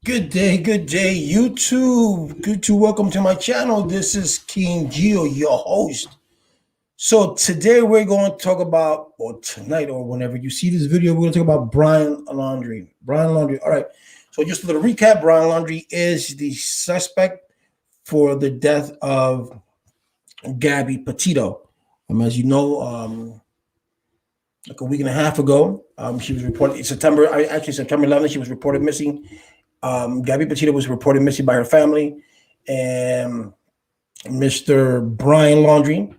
Good day, YouTube. Good to welcome to my channel. This is King Gio, your host. So today we're going to talk about, or tonight, or whenever you see this video, we're going to talk about Brian Laundrie. Brian Laundrie. All right. So just a little recap: Brian Laundrie is the suspect for the death of Gabby Petito. As you know, like a week and a half ago, she was reported September 11th. She was reported missing. Gabby Petito was reported missing by her family, and Mr. Brian Laundrie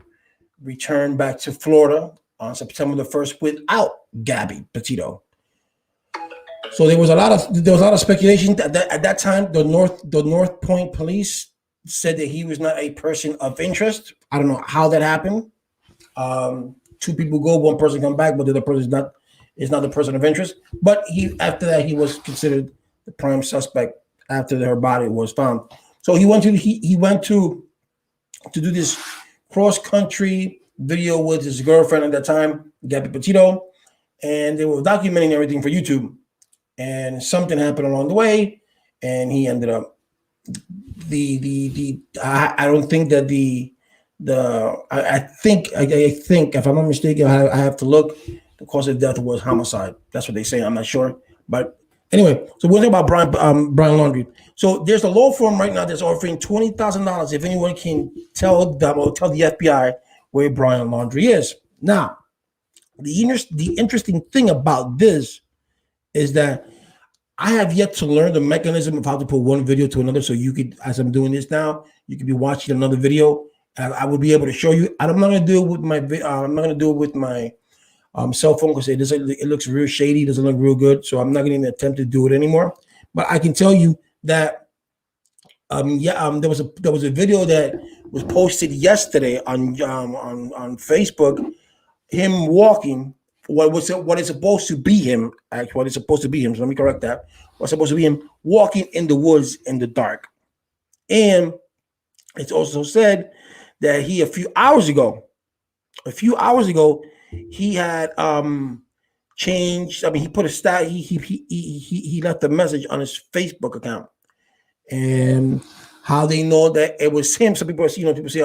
returned back to Florida on September the 1st without Gabby Petito. So there was a lot of speculation that at that time the North Point police said that he was not a person of interest. I don't know how that happened. Two people go, one person come back, but the other person is not the person of interest. But after that he was considered the prime suspect after her body was found. So he went to do this cross country video with his girlfriend at that time, Gabby Petito, and they were documenting everything for YouTube. And something happened along the way, and he ended up I don't think that I think if I'm not mistaken, I have to look. The cause of death was homicide. That's what they say. I'm not sure, but anyway, so we're talking about Brian Laundrie. So there's a law firm right now that's offering $20,000 if anyone can tell them or tell the FBI where Brian Laundrie is. Now, the interesting thing about this is that I have yet to learn the mechanism of how to put one video to another. So you could, as I'm doing this now, you could be watching another video, and I will be able to show you. I'm not going to do it with my. I'm not going to do it with my cell phone because it looks real shady. It doesn't look real good. So I'm not going to even attempt to do it anymore. But I can tell you that there was a video that was posted yesterday on Facebook. Him walking. What is supposed to be him? Actually, what is supposed to be him? So let me correct that. What's supposed to be him walking in the woods in the dark, and it's also said that he a few hours ago, he had changed. I mean, he put a stat. He left a message on his Facebook account, and how they know that it was him. Some people, people say,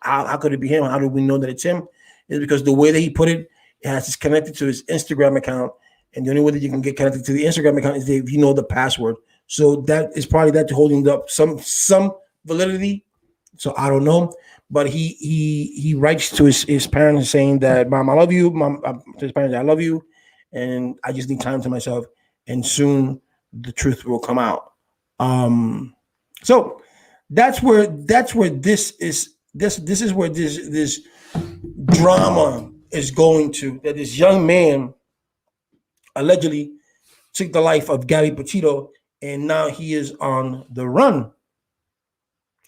how could it be him? How do we know that it's him? Is because the way that he put it has connected to his Instagram account, and the only way that you can get connected to the Instagram account is if you know the password. So that is probably that holding up some validity. So I don't know, but he writes to his parents saying that, "Mom, I love you. Mom," to his parents, "I love you, and I just need time to myself, and soon the truth will come out." So that's where this is. This is where this drama is going to. That this young man allegedly took the life of Gabby Petito, and now he is on the run.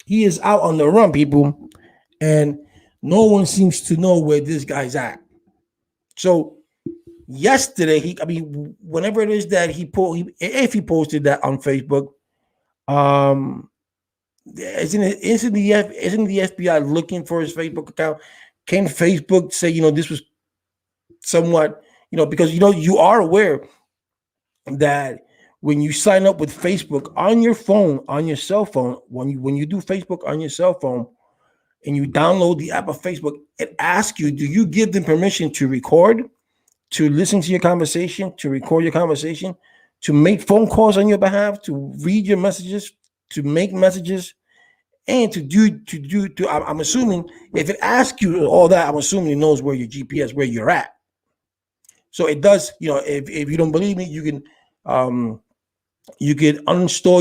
He is out on the run, people, and no one seems to know where this guy's at. So yesterday, whenever it is that if he posted that on Facebook, isn't the FBI looking for his Facebook account? Can Facebook say, this was somewhat, because you are aware that when you sign up with Facebook on your phone, on your cell phone, when you do Facebook on your cell phone and you download the app of Facebook, it asks you, do you give them permission to record, to listen to your conversation, to record your conversation, to make phone calls on your behalf, to read your messages, to make messages, and I'm assuming if it asks you all that, I'm assuming it knows where your GPS, where you're at. So it does, if you don't believe me, you can uninstall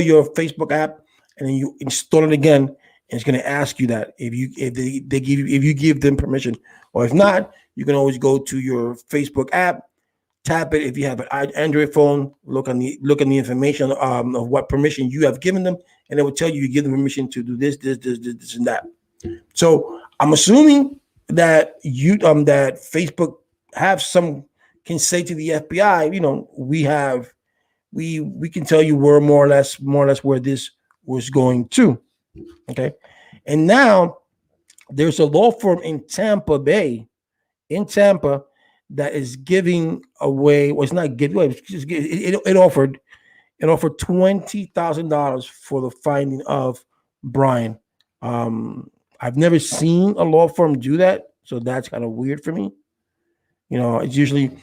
your Facebook app and then you install it again, and it's going to ask you that if you give them permission, or if not, you can always go to your Facebook app, tap it. If you have an Android phone, look on the information of what permission you have given them, and it will tell you give them permission to do this, and that. So I'm assuming that that Facebook can say to the FBI, we can tell you where more or less where this was going to. Okay, and now there's a law firm in Tampa Bay, that is giving away. Well, it's not giving away. It offered and offered $20,000 for the finding of Brian. I've never seen a law firm do that, so that's kind of weird for me. It's usually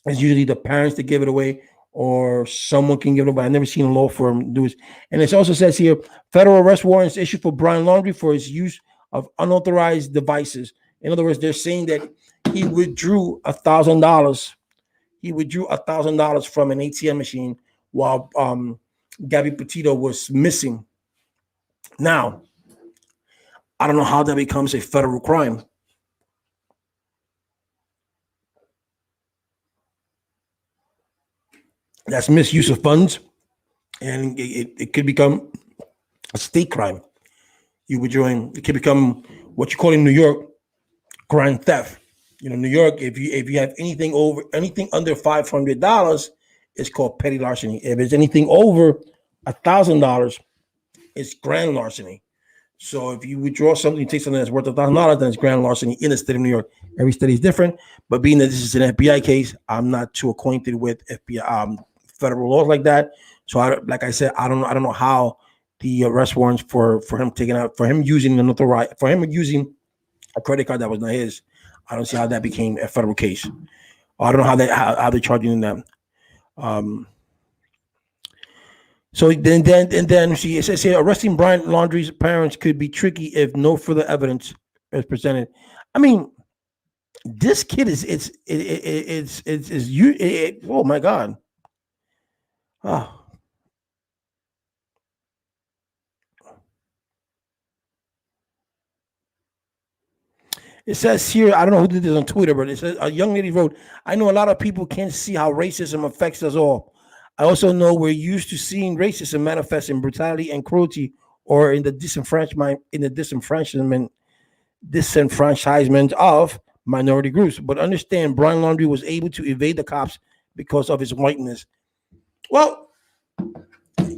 the parents that give it away, or someone can give it away. I've never seen a law firm do it. And it also says here, federal arrest warrants issued for Brian Laundrie for his use of unauthorized devices. In other words, they're saying that he withdrew $1,000. He withdrew $1,000 from an ATM machine while Gabby Petito was missing. Now, I don't know how that becomes a federal crime. That's misuse of funds, and it could become a state crime. It could become what you call in New York grand theft. New York, if you have anything under $500, it's called petty larceny. If it's anything over $1,000, it's grand larceny. So if you withdraw something, you take something that's worth $1,000, then it's grand larceny in the state of New York. Every state is different, but being that this is an FBI case, I'm not too acquainted with FBI federal laws like that. So like I said, I don't know how the arrest warrants for him using a credit card that was not his. I don't see how that became a federal case. I don't know how they're charging them. So then it says here, arresting Brian Laundrie's parents could be tricky if no further evidence is presented. I mean, this kid oh my God. Oh. It says here, I don't know who did this on Twitter, but it says a young lady wrote, I know a lot of people can't see how racism affects us all. I also know we're used to seeing racism manifest in brutality and cruelty, or in the disenfranchisement of minority groups. But understand, Brian Laundrie was able to evade the cops because of his whiteness. Well,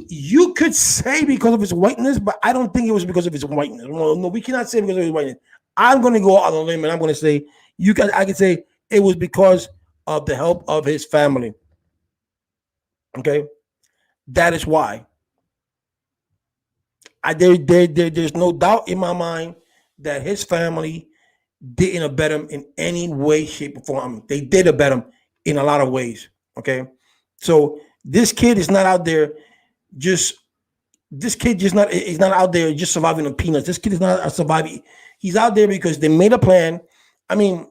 you could say because of his whiteness, but I don't think it was because of his whiteness. No, we cannot say because of his whiteness. I'm going to go out on a limb and I'm going to say I can say it was because of the help of his family. Okay, that is why. There's no doubt in my mind that his family didn't abet him in any way, shape, or form. They did abet him in a lot of ways. Okay, so this kid is not out there just. This kid just not is not out there just surviving on peanuts. This kid is not surviving. He's out there because they made a plan. I mean,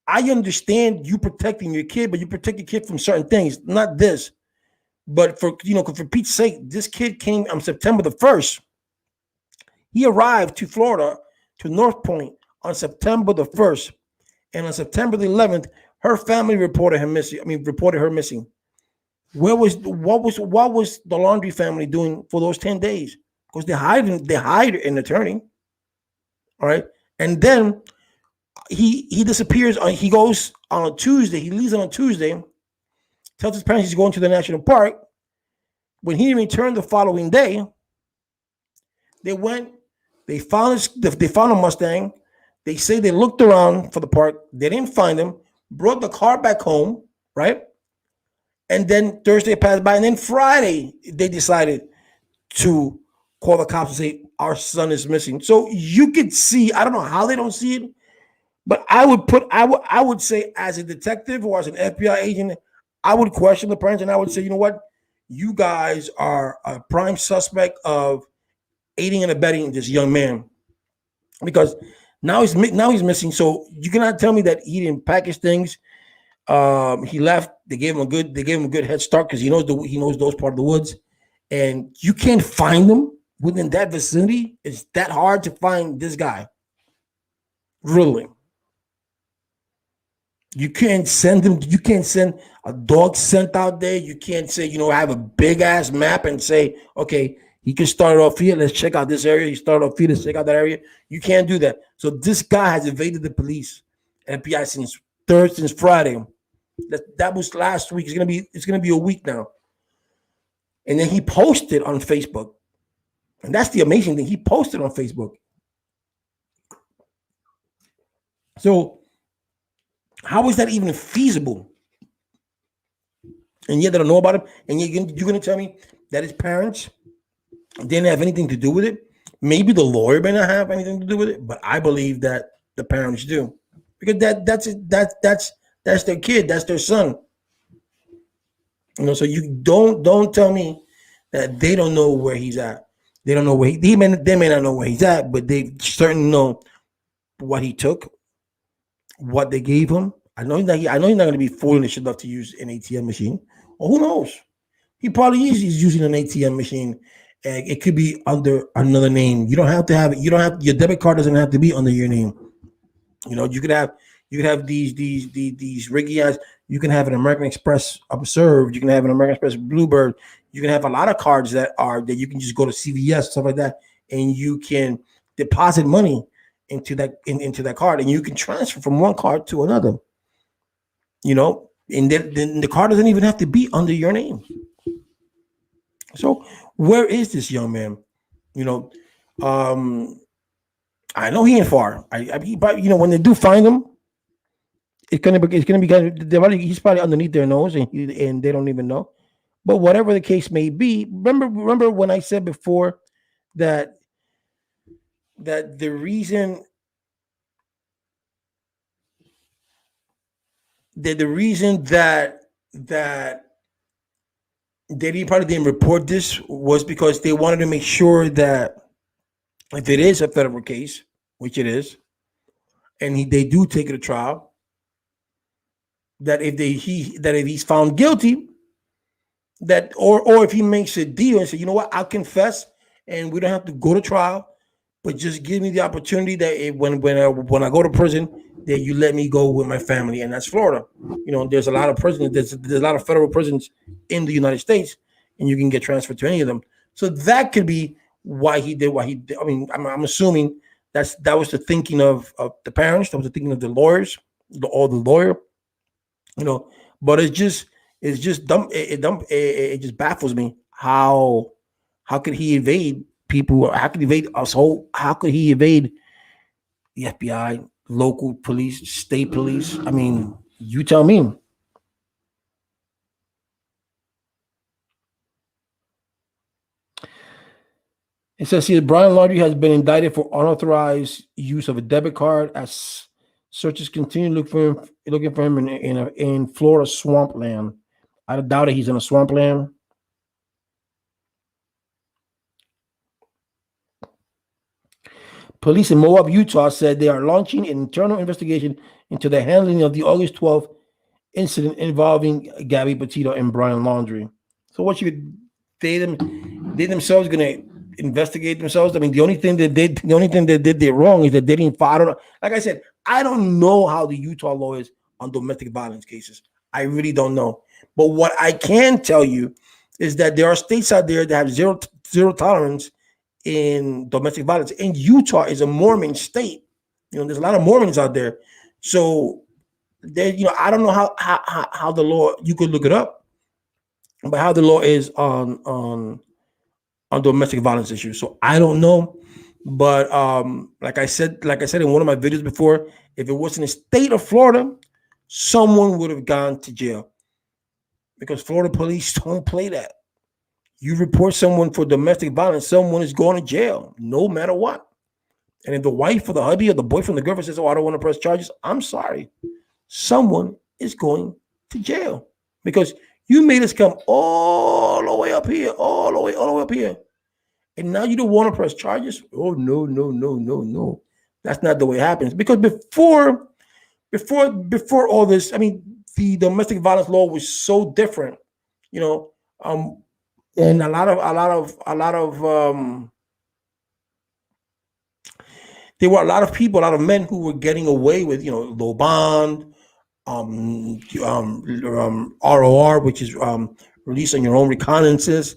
I understand you protecting your kid, but you protect your kid from certain things, not this. But for Pete's sake, this kid came on September the 1st. He arrived to Florida, to North Point on September the 1st. And on September the 11th, her family reported her missing. What was the Laundrie family doing for those 10 days? Because they hired an attorney. All right. And then he disappears. He goes on a Tuesday. He leaves on a Tuesday, tells his parents he's going to the national park. When he returned the following day, they found a Mustang. They say they looked around for the park. They didn't find him, brought the car back home, right? And then Thursday passed by, and then Friday they decided to call the cops and say our son is missing. So you could see, I don't know how they don't see it, but I would say as a detective or as an FBI agent, I would question the parents and I would say, you know what, you guys are a prime suspect of aiding and abetting this young man, because now he's missing. So you cannot tell me that he didn't package things. He left. They gave him a good head start because he knows those part of the woods, and you can't find them within that vicinity. It's that hard to find this guy. Really, you can't send him. You can't send a dog scent out there. You can't say have a big ass map and say, okay, he can start off here. Let's check out this area. He started off here. Let's check out that area. You can't do that. So this guy has evaded the police, FBI since Friday. That was last week. It's gonna be a week now. And then he posted on Facebook, and that's the amazing thing. He posted on Facebook. So how is that even feasible? and yet they don't know about him. And you're gonna tell me that his parents didn't have anything to do with it? Maybe the lawyer may not have anything to do with it, but I believe that the parents do, because that's their kid, that's their son. So you don't tell me that they don't know where he's at. They don't know where they may not know where he's at, but they certainly know what he took, what they gave him. I know he's not going to be foolish enough to use an ATM machine. Or who knows? He probably is. He's using an ATM machine. It could be under another name. You don't have to have it. You don't have your debit card doesn't have to be under your name. You could have these riggy ass. You can have an American Express Observed. You can have an American Express Bluebird. You can have a lot of cards that you can just go to CVS, stuff like that, and you can deposit money into that card, and you can transfer from one card to another. And then the card doesn't even have to be under your name. So where is this young man? I know he ain't far. But when they do find him, it's gonna be he's probably underneath their nose, and they don't even know. But whatever the case may be, remember when I said before that the reason that they probably didn't report this was because they wanted to make sure that if it is a federal case, which it is, and they do take it to trial, that if he's found guilty, that or if he makes a deal and say, you know what, I'll confess, and we don't have to go to trial, but just give me the opportunity that when I go to prison, that you let me go with my family, and that's Florida. There's a lot of prisons. There's a lot of federal prisons in the United States, and you can get transferred to any of them. So that could be why he did what he did. I mean, I'm assuming that was the thinking of the parents. That was the thinking of the lawyers, or the lawyer. But it's just dumb. It just baffles me how could he evade people? How could he evade us? How could he evade the FBI, local police, state police? I mean, you tell me. It says here Brian Laundrie has been indicted for unauthorized use of a debit card as searchers continue looking for him in Florida swampland. I doubt it. He's in a swampland. Police in Moab, Utah said they are launching an internal investigation into the handling of the August 12th incident involving Gabby Petito and Brian Laundrie. So what they themselves going to investigate themselves? I mean, the only thing they did wrong is that they didn't file. I don't know. Like I said, I don't know how the Utah law is on domestic violence cases. I really don't know. But what I can tell you is that there are states out there that have zero tolerance in domestic violence. And Utah is a Mormon state. There's a lot of Mormons out there. So there, I don't know how the law, you could look it up, but how the law is on domestic violence issues. So I don't know. But like I said in one of my videos before, if it was in the state of Florida, someone would have gone to jail, because Florida police don't play that. You report someone for domestic violence, someone is going to jail, no matter what. And if the wife or the hubby or the boyfriend, the girlfriend says, "Oh, I don't want to press charges," I'm sorry, someone is going to jail, because you made us come all the way up here, all the way up here, and now you don't want to press charges. Oh, no. That's not the way it happens. Because before all this, I mean, the domestic violence law was so different, and a lot of there were a lot of people, a lot of men who were getting away with, low bond, ROR, which is release on your own recognizances,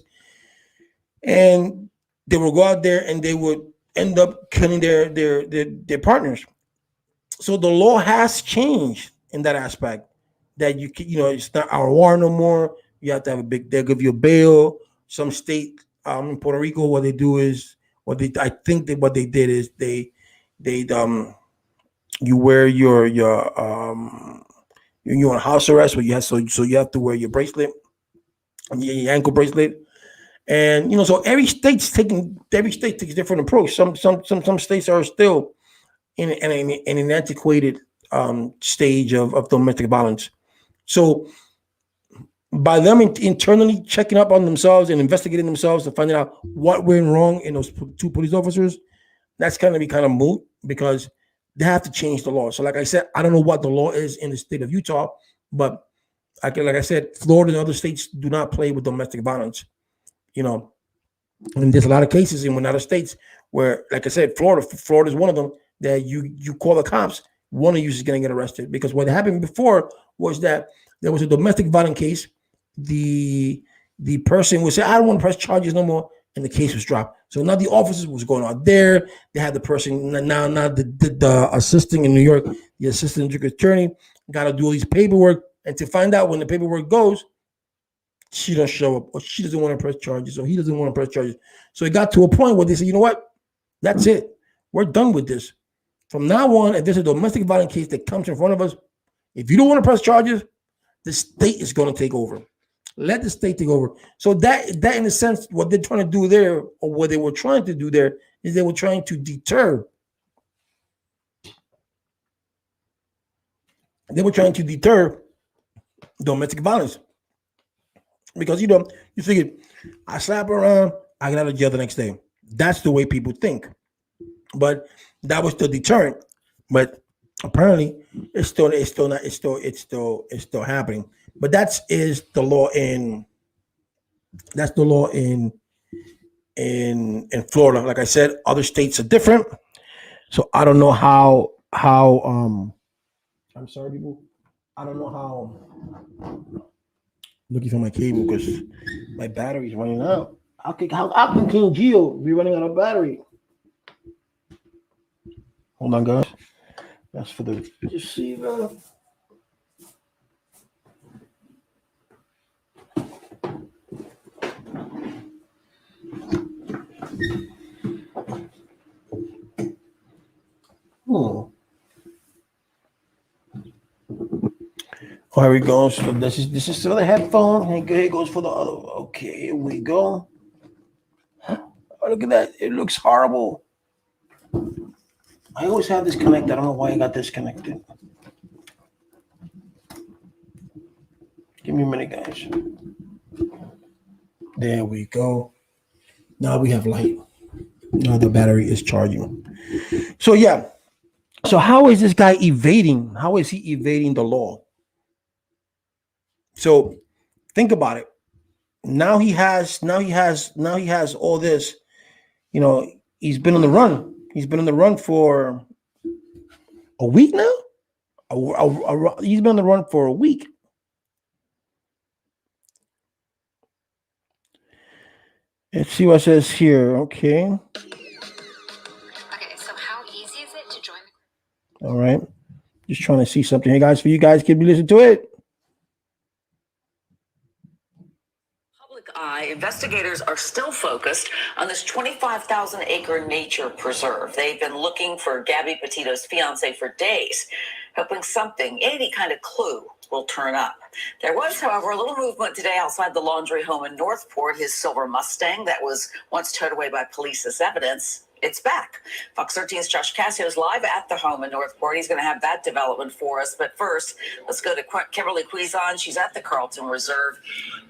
and they would go out there and they would end up killing their partners. So the law has changed in that aspect, that it's not ROR no more. You have to have they'll give you a bail. Some state in Puerto Rico, what they do is, what they did is you wear you're on house arrest, where you have you have to wear your bracelet. the ankle bracelet. And so every state takes a different approach. Some states are still in an antiquated stage of domestic violence. So by them internally checking up on themselves and investigating themselves and finding out what went wrong in those two police officers, that's going to be kind of moot because they have to change the law. So like I said, I don't know what the law is in the state of Utah, but like I said, Florida and other states do not play with domestic violence. And there's a lot of cases in other states where, like I said, Florida is one of them that you call the cops, one of you is going to get arrested because what happened before was that there was a domestic violence case. The person would say, "I don't want to press charges no more," and the case was dropped. So now the officers was going out there. They had the person now the assistant in New York, the assistant district attorney, got to do all these paperwork, and to find out when the paperwork goes, she doesn't show up, or she doesn't want to press charges, or he doesn't want to press charges. So it got to a point where they said, "You know what? That's it. We're done with this. From now on, if there's a domestic violence case that comes in front of us, if you don't want to press charges, the state is going to take over. Let the state take over." So that in a sense, what they're trying to do there, or what they were trying to do there, is they were trying to deter. They were trying to deter domestic violence. Because you figure, I slap her around, I get out of jail the next day. That's the way people think. But that was the deterrent. But apparently, it's still happening. But that's the law in Florida. Like I said, other states are different. So I don't know how I'm sorry, people. I don't know how. Looking for my cable because my battery's running out. How can King Geo be running out of battery? Hold on, guys. That's for the receiver. Oh, here we go. So this is for the headphone. And here goes for the other. Okay, here we go. Oh, look at that. It looks horrible. I always have this connected. I don't know why I got this connected. Give me a minute, guys. There we go. Now we have light. Now the battery is charging. So yeah. So how is this guy evading? How is he evading the law? So think about it. Now he has all this. He's been on the run. He's been on the run for a week now. He's been on the run for a week. Let's see what it says here. Okay. Okay, so how easy is it to join? All right. Just trying to see something here, guys. For you guys, can you listen to it? Eye, investigators are still focused on this 25,000-acre nature preserve. They've been looking for Gabby Petito's fiance for days, hoping something, any kind of clue, will turn up. There was, however, a little movement today outside the Laundrie home in Northport. His silver Mustang that was once towed away by police as evidence, it's back. Fox 13's Josh Cassio is live at the home in Northport. He's going to have that development for us. But first, let's go to Kimberly Quizon. She's at the Carlton Reserve.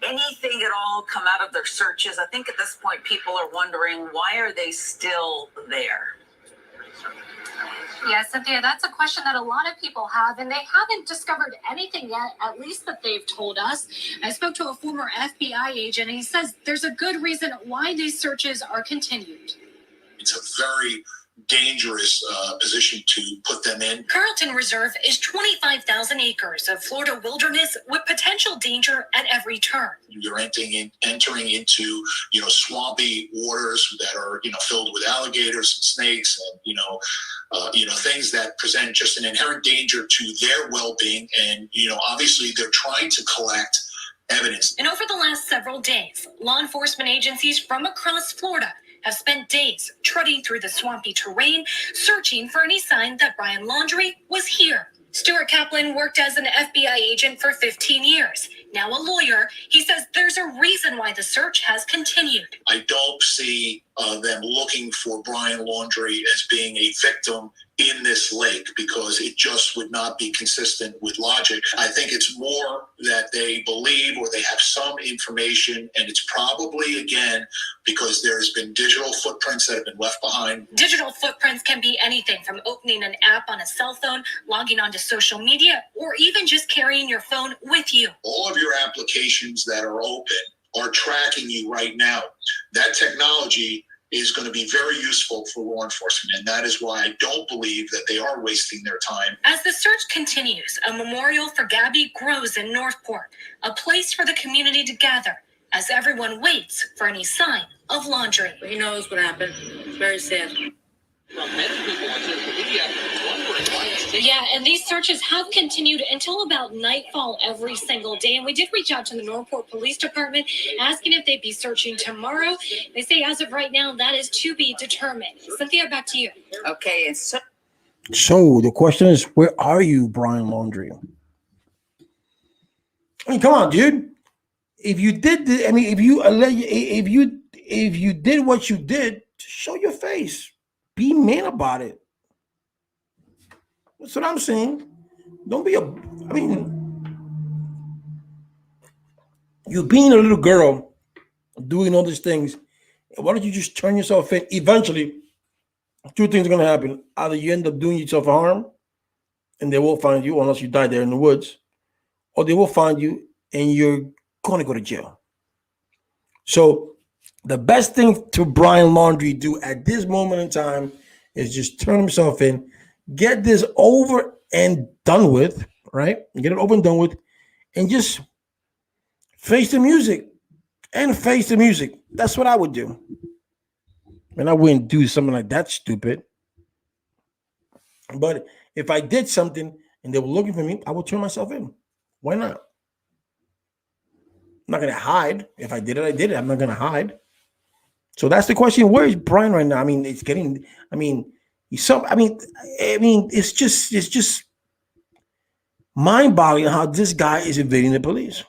Anything at all come out of their searches? I think at this point, people are wondering, why are they still there? Yeah, Cynthia, that's a question that a lot of people have, and they haven't discovered anything yet, at least that they've told us. I spoke to a former FBI agent, and he says there's a good reason why these searches are continued. It's a very dangerous position to put them in. Carlton Reserve is 25,000 acres of Florida wilderness with potential danger at every turn. You're entering into, swampy waters that are, filled with alligators and snakes and, things that present just an inherent danger to their well-being. And, obviously they're trying to collect evidence. And over the last several days, law enforcement agencies from across Florida have spent days trudging through the swampy terrain, searching for any sign that Brian Laundrie was here. Stuart Kaplan worked as an FBI agent for 15 years. now a lawyer. He says there's a reason why the search has continued. I don't see them looking for Brian Laundrie as being a victim in this lake, because it just would not be consistent with logic. I think it's more that they believe, or they have some information, and it's probably, again, because there's been digital footprints that have been left behind. Digital footprints can be anything from opening an app on a cell phone, logging onto social media, or even just carrying your phone with you. All of your applications that are open are tracking you right now. That technology is going to be very useful for law enforcement, and that is why I don't believe that they are wasting their time. As the search continues, a memorial for Gabby grows in Northport, a place for the community to gather as everyone waits for any sign of Laundrie. He knows what happened. It's very sad. Yeah, and these searches have continued until about nightfall every single day. And we did reach out to the Northport Police Department asking if they'd be searching tomorrow. They say as of right now, that is to be determined. Cynthia, back to you. Okay, and so So the question is, where are you, Brian Laundrie? I mean, come on, dude. If you did, if you did what you did, show your face. Be man about it. That's what I'm saying. Don't be you being a little girl doing all these things. Why don't you just turn yourself in? Eventually, two things are going to happen. Either you end up doing yourself harm and they will find you, unless you die there in the woods, or they will find you and you're going to go to jail. So the best thing to Brian Laundrie do at this moment in time is just turn himself in, get this over and done with, right? Get it over and done with, and just face the music and face the music. That's what I would do. And I wouldn't do something like that stupid. But if I did something and they were looking for me, I would turn myself in. Why not? I'm not going to hide. If I did it, I did it. I'm not going to hide. So that's the question. Where is Brian right now? I mean, it's just mind-boggling how this guy is evading the police.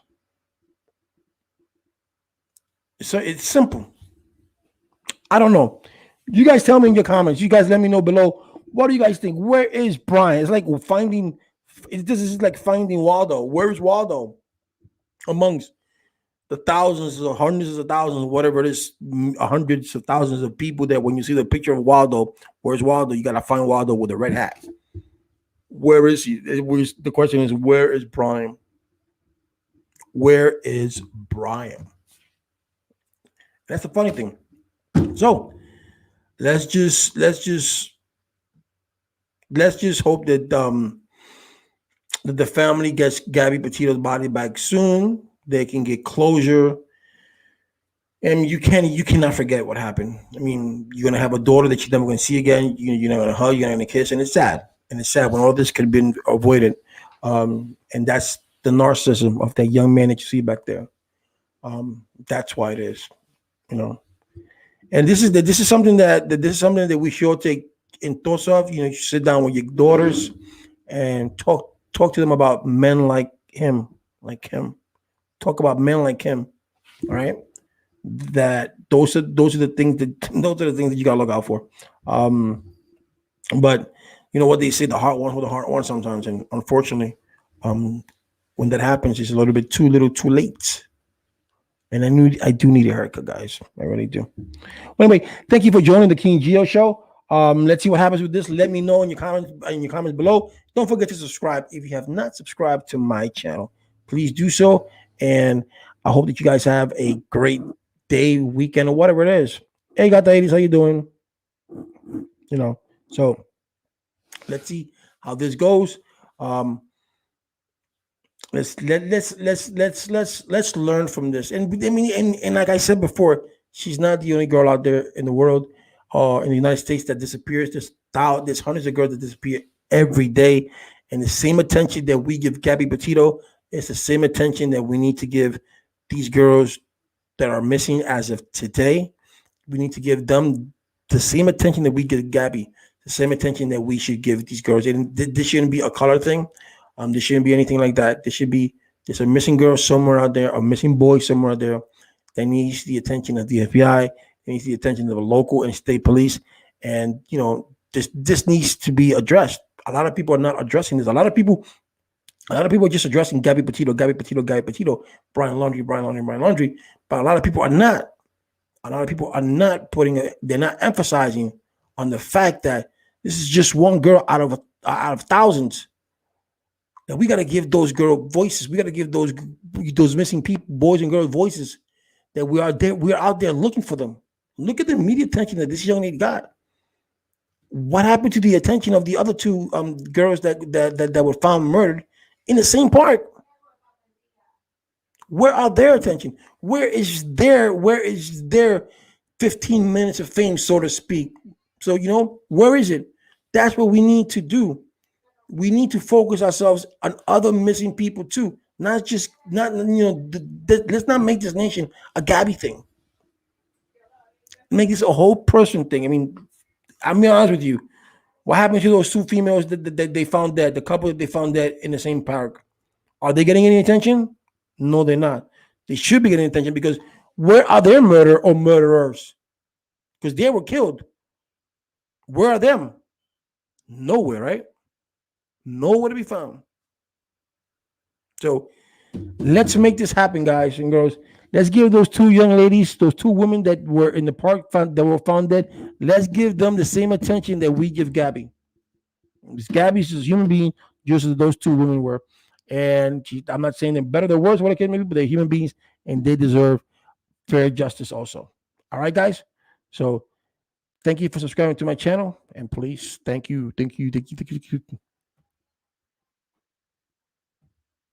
So it's simple. I don't know. You guys tell me in your comments. You guys let me know below. What do you guys think? Where is Brian? It's like this is like finding Waldo. Where's Waldo? Amongst the thousands or hundreds of thousands, whatever it is, hundreds of thousands of people that when you see the picture of Waldo, where's Waldo? You got to find Waldo with a red hat. Where is he? The question is, where is Brian? Where is Brian? That's the funny thing. So let's just hope that that the family gets Gabby Petito's body back soon. They can get closure, and you cannot forget what happened. I mean, you're gonna have a daughter that you're never gonna see again. You're not gonna hug, you're not gonna kiss, and it's sad. And it's sad when all this could have been avoided. And that's the narcissism of that young man that you see back there. That's why it is, And this is something that we should take in thoughts of. You sit down with your daughters and talk to them about men like him. Talk about men like him. All right. That those are the things that you gotta look out for. But you know what they say, the heart wants what the heart wants sometimes, and unfortunately, when that happens, it's a little bit too little, too late. And I do need a haircut, guys. I really do. Well, anyway, thank you for joining the King Geo Show. Let's see what happens with this. Let me know in your comments below. Don't forget to subscribe if you have not subscribed to my channel. Please do so. And I hope that you guys have a great day, weekend, or whatever it is. Hey, got the 80s, how you doing? So let's see how this goes. Let's learn from this. And like I said before, she's not the only girl out there in the world or in the United States that disappears. There's hundreds of girls that disappear every day. And the same attention that we give Gabby Petito is the same attention that we need to give these girls that are missing as of today. We need to give them the same attention that we give Gabby, the same attention that we should give these girls. And this shouldn't be a color thing. There shouldn't be anything like that. There should be There's a missing girl somewhere out there, a missing boy somewhere out there that needs the attention of the FBI, that needs the attention of the local and state police. And this needs to be addressed. A lot of people are not addressing this. A lot of people are just addressing Gabby Petito, Brian Laundrie. But a lot of people are not. A lot of people are not they're not emphasizing on the fact that this is just one girl out of thousands. That we got to give those girl voices. We got to give those missing people, boys and girls, voices. That we are there. We are out there looking for them. Look at the media attention that this young lady got. What happened to the attention of the other two girls that were found murdered in the same park? Where are their attention? Where is their 15 minutes of fame, so to speak? So where is it? That's what we need to do. We need to focus ourselves on other missing people too. Let's not make this nation a Gabby thing. Make this a whole person thing. I mean, I'll be honest with you. What happened to those two females that they found dead? The couple that they found dead in the same park. Are they getting any attention? No, they're not. They should be getting attention because where are their murderer or murderers? Because they were killed. Where are them? Nowhere, right? Nowhere to be found. So let's make this happen, guys and girls. Let's give those two young ladies, those two women that were in the park that were found dead, let's give them the same attention that we give Gabby. Gabby's just a human being, just as those two women were. And I'm not saying they're better, they're worse, what I can maybe, but they're human beings and they deserve fair justice also. All right, guys. So thank you for subscribing to my channel. And please, thank you.